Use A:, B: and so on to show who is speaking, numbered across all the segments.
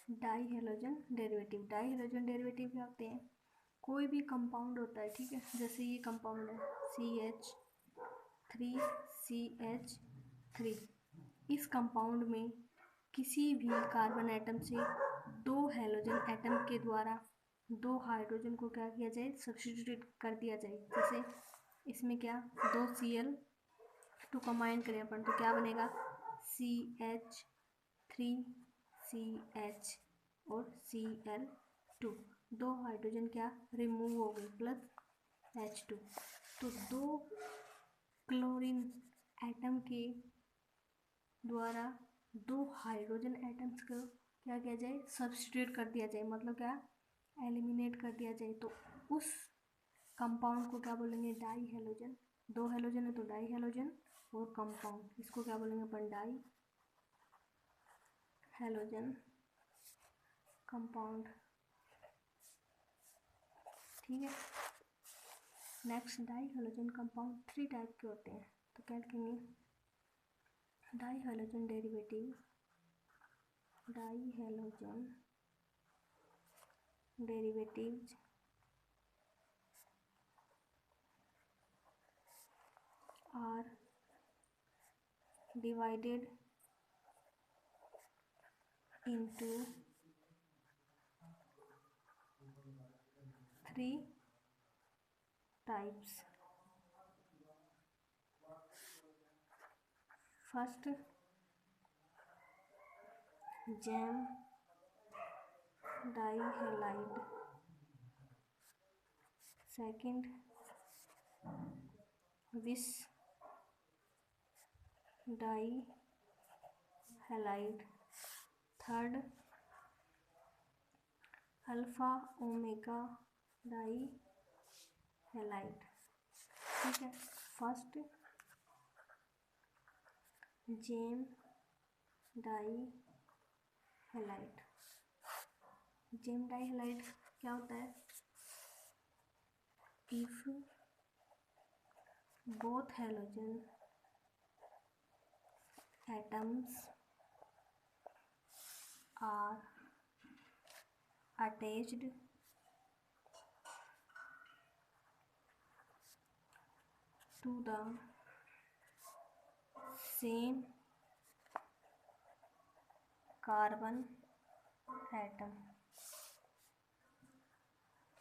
A: Die halogen derivative. Die halogen derivative क्या होते हैं? कोई भी कंपाउंड होता है, ठीक है, जैसे ये कंपाउंड है CH3CH3। इस कंपाउंड में किसी भी कार्बन एटम से दो हेलोजन एटम के द्वारा दो हाइड्रोजन को क्या किया जाए? सब्स्टिट्यूट कर दिया जाए। जैसे इसमें क्या, दो Cl2 कंबाइन करें अपन तो क्या बनेगा? CH3CH और Cl2, दो हाइड्रोजन क्या रिमूव हो गए, प्लस H2। तो दो क्लोरीन एटम के द्वारा दो हाइड्रोजन एटम्स को क्या किया जाए? सब्स्टिट्यूट कर दिया जाए, मतलब क्या, एलिमिनेट कर दिया जाए। तो उस कंपाउंड को क्या बोलेंगे? Die halogen. दो हेलोजन है तो डाई हेलोजन, और कंपाउंड इसको क्या बोलेंगे अपन? डाई हेलोजन कंपाउंड, ठीक है। Next, die halogen compound 3 type के होते हैं, तो क्या लिखेंगे? Die halogen derivative, die halogen derivatives are divided into 3 types. First, jam dihalide. Second, vis dihalide. Third, alpha omega dihalide, ठीक है। First, gem dihalide. Gem dihalide क्या होता है? If both halogen atoms are attached to the same carbon atom,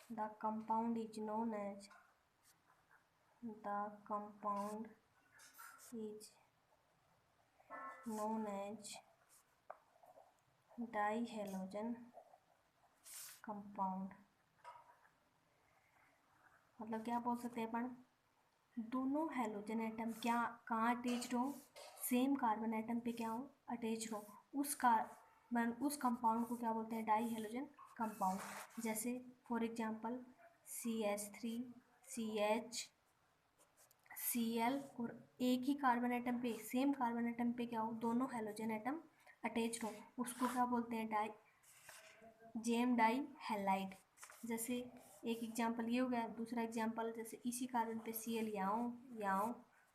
A: the compound is known as dihalogen compound. मतलब क्या बोल सकते हैं अपन? दोनों हैलोजन एटम क्या कहाँ अटैच्ड हो? सेम कार्बन एटम पे क्या हो? अटैच्ड हो। उस कंपाउंड को क्या बोलते हैं? डाईहैलोजन कंपाउंड। जैसे for example CH3 CH Cl, और एक ही कार्बन एटम पे, सेम कार्बन एटम पे क्या हो? दोनों हैलोजन एटम अटैच्ड हो, उसको क्या बोलते हैं? जेम डाईहैलाइड। जैसे एक एग्जांपल ये हो गया। दूसरा एग्जांपल, जैसे इसी कार्बन पे Cl यहाँ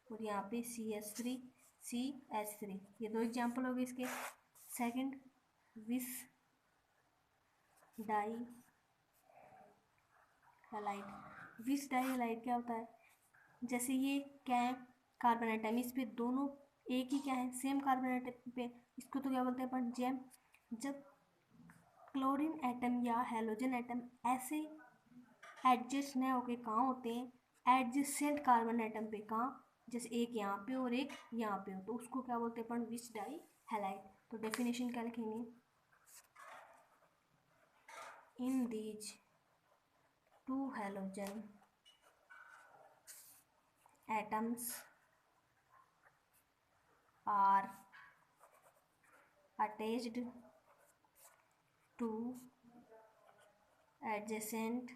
A: और यहाँ पे CH3 CH3, ये दो एग्जांपल हो गए इसके। सेकंड, विस डाईहैलाइड। विस डाईहैलाइड क्या होता है? जैसे ये क्या है? कार्बन एटम, इस पे दोनों एक ही क्या है? सेम कार्बन एटम पे, इसको तो क्या बोलते हैं अपन? जेम। जब क्लोरीन एटम या हैलोजन एटम ऐसे एडजस्ट न होके कहाँ होते हैं? एडजेसेंट कार्बन एटम पे। कहाँ? जैसे एक यहाँ पे और एक यहाँ पे हो, तो उसको क्या बोलते हैं अपन? विच डाईहैलाइड। तो डेफिनेशन क्या लिखेंगे? In these two halogen atoms are attached to adjacent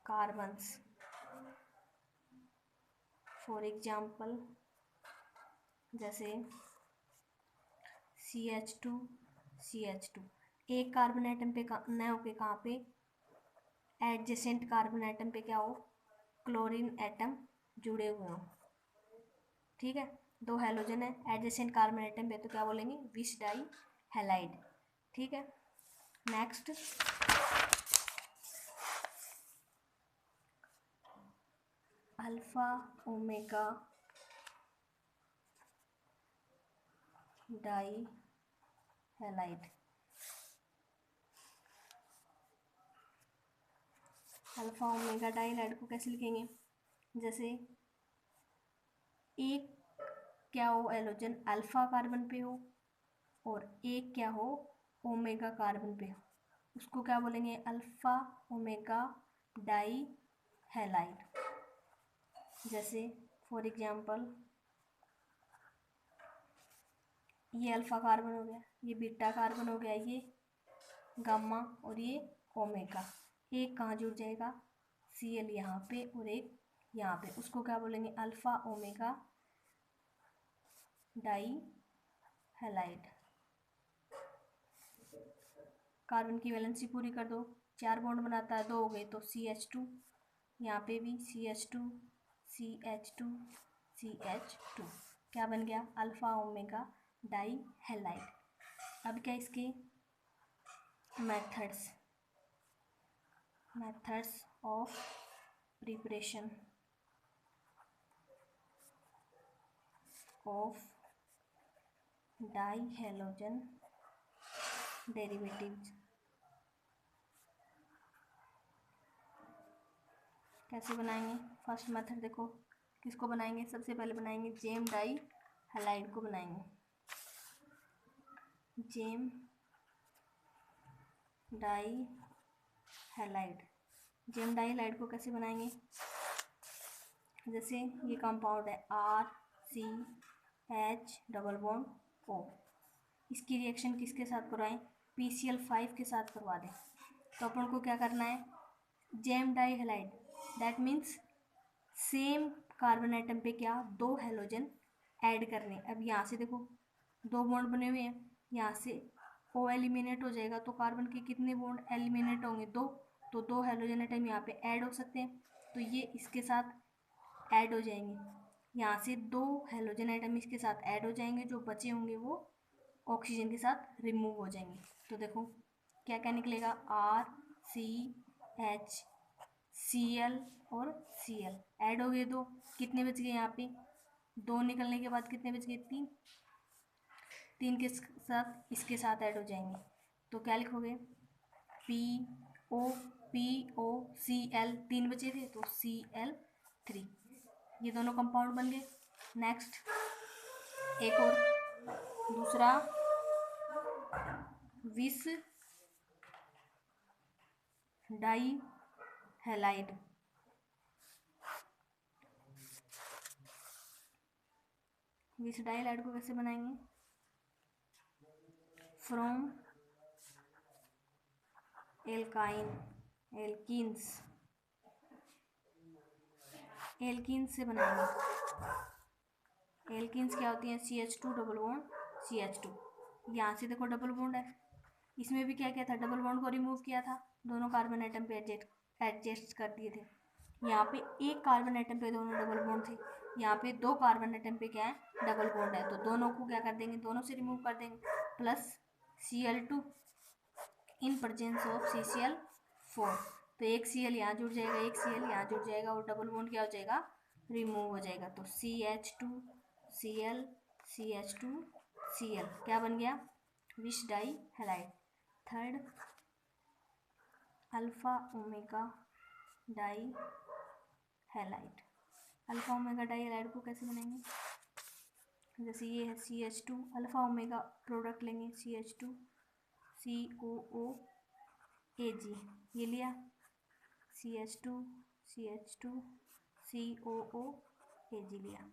A: carbons. For example, जैसे CH2 CH2, एक कार्बन एटम पे न होके कहाँ पे? एडजेसेंट कार्बन एटम पे क्या हो? क्लोरीन एटम जुड़े हुए हो, ठीक है। दो हैलोजन है एडजेसेंट कार्बन एटम पे, तो क्या बोलेंगे, विच डाई हैलाइड। ठीक है, next alpha omega dihalide. Alpha omega dihalide को कैसे लिखेंगे, जैसे एक क्या हो हैलोजन अल्फा कार्बन पे हो और एक क्या हो ओमेगा कार्बन पे हो, उसको क्या बोलेंगे, अल्फा ओमेगा डाई हैलाइड। जैसे फॉर एग्जांपल ये अल्फा कार्बन हो गया, ये बीटा कार्बन हो गया, ये गामा और ये ओमेगा, एक कहाँ जुड़ जाएगा, Cl यहाँ पे और एक यहाँ पे, उसको क्या बोलेंगे, alpha omega die halide. Carbon की वैलेंसी पूरी कर दो, 4 बॉन्ड बनाता है, 2 हो गए तो CH2, यहाँ पे भी CH2 CH2 CH2, क्या बन गया, अल्फा ओमेगा डाई हैलाइड। अब क्या इसके methods of preparation of dihalogen derivatives. कैसे बनाएंगे, फर्स्ट मेथड देखो, किसको बनाएंगे, सबसे पहले बनाएंगे जेम डाई हैलाइड को बनाएंगे, gem dihalide. Gem dihalide को कैसे बनाएंगे, जैसे ये कंपाउंड है RCH डबल बॉन्ड O, इसकी रिएक्शन किसके साथ करवाएं, PCl5 के साथ करवा दें। तो अपन को क्या करना है, gem dihalide that means same carbon atom पे क्या, 2 हैलोजन ऐड करने। अब यहाँ से देखो 2 बॉन्ड बने हुए हैं, यहाँ से O एलिमिनेट हो जाएगा तो कार्बन के कितने बॉन्ड एलिमिनेट होंगे, 2, तो 2 हैलोजन आइटम यहाँ पे ऐड हो सकते हैं, तो ये इसके साथ ऐड हो जाएंगे, यहाँ से 2 हैलोजन आइटम इसके साथ ऐड हो जाएंगे, जो बचे होंगे वो ऑक्सीजन के साथ रिमूव हो जाएंगे। तो देखो क्या क्या निकलेगा, RCH Cl और Cl ऐड हो गए, 2 कितने बच गए यहाँ पे, 2 निकलने के बाद कितने बच गए, 3, 3 के साथ इसके साथ ऐड हो जाएंगे, तो क्या लिखोगे, POCl 3 बचे थे तो Cl3, ये दोनों कंपाउंड बन गए। नेक्स्ट एक और दूसरा विस डाई हैलाइड। विस डाई हैलाइड को कैसे बनाएंगे, फ्रॉम एल्कीन्स से बनाएंगे। एल्कीन्स क्या होती हैं, CH2 डबल बॉन्ड CH2, यहाँ से देखो डबल बॉन्ड है, इसमें भी क्या क्या था, डबल बॉन्ड को रिमूव किया था, दोनों कार्बन आइटम पे एडजस्ट कर दिए थे, यहाँ पे एक कार्बन आइटम पे दोनों डबल बॉन्ड थे, यहाँ पे 2 कार्बन आइटम पे क्या है, डबल बॉन्ड है, तो दोनों को क्या कर देंगे, दोनों से रिमूव कर देंगे, plus Cl2 in presence of CCl4, तो एक Cl यहाँ जुड़ जाएगा, एक Cl यहाँ जुड़ जाएगा और डबल बॉन्ड क्या हो जाएगा, रिमूव हो जाएगा, तो CH2 Cl CH2 Cl क्या बन गया, vic dihalide. Third alpha omega dihalide. Alpha omega dihalide को कैसे बनाएंगे, जैसे ये है CH2 अल्फा ओमेगा प्रोडक्ट लेंगे, CH2 COOAG, ये लिया CH2 COOAG लिया।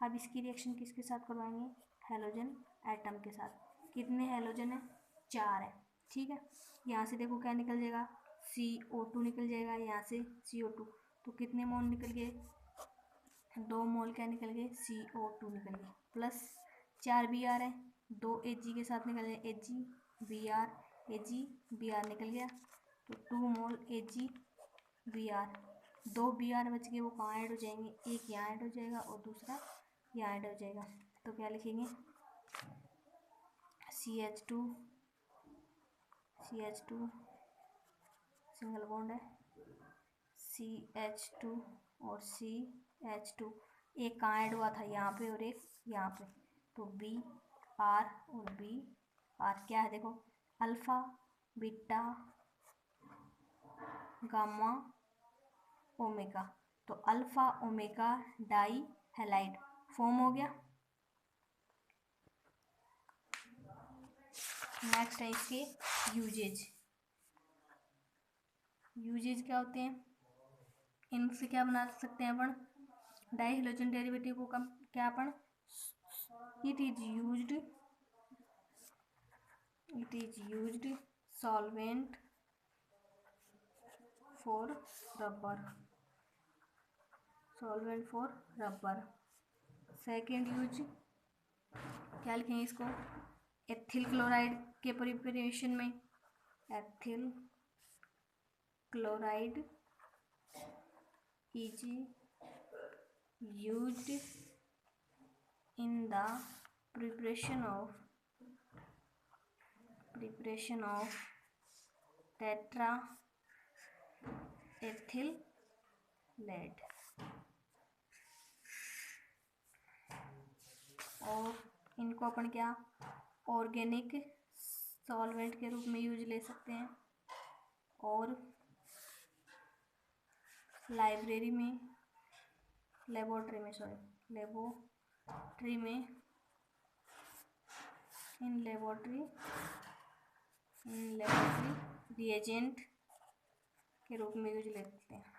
A: अब इसकी रिएक्शन किसके साथ करवाएंगे, हैलोजन एटम के साथ, कितने हैलोजन है, 4 है, ठीक है, यहाँ से देखो क्या निकल जाएगा, CO2 निकल जाएगा, यहाँ से CO2, तो कितने मोल निकल गए, 2 मोल क्या निकल गए, CO2 निकल गए, प्लस 4 Br है, 2 Ag के साथ निकल गए, Ag Br निकल गया, तो 2 मोल Ag Br, 2 Br बच गए, वो कहाँ ऐड हो जाएंगे, एक यहाँ ऐड हो जाएगा और दूसरा यहाँ ऐड हो जाएगा। तो क्या लिखेंगे, CH2 सिंगल बॉन्ड है, CH2 और CH2, एक कहाँ ऐड हुआ था, यहाँ पे और एक यहाँ पे, तो BR और BR क्या है देखो, अल्फा बीटा गामा ओमेगा, तो alpha omega die halide form हो गया। नेक्स्ट है इसके यूजेज क्या होते हैं, इनसे क्या बना सकते हैं अपन, डाई हेलोजन डेरिवेटिव को कम क्या अपन, it is used solvent for rubber. Second use क्या लिखेंगे इसको, एथिल क्लोराइड के प्रिपरेशन में, ethyl chloride is used in the preparation of tetraethyl lead. और इनको अपन क्या ऑर्गेनिक सॉल्वेंट के रूप में यूज ले सकते हैं, और लेबोरेटरी में इन लेबोरेटरी रिएजेंट के रूप में यूज ले सकते हैं।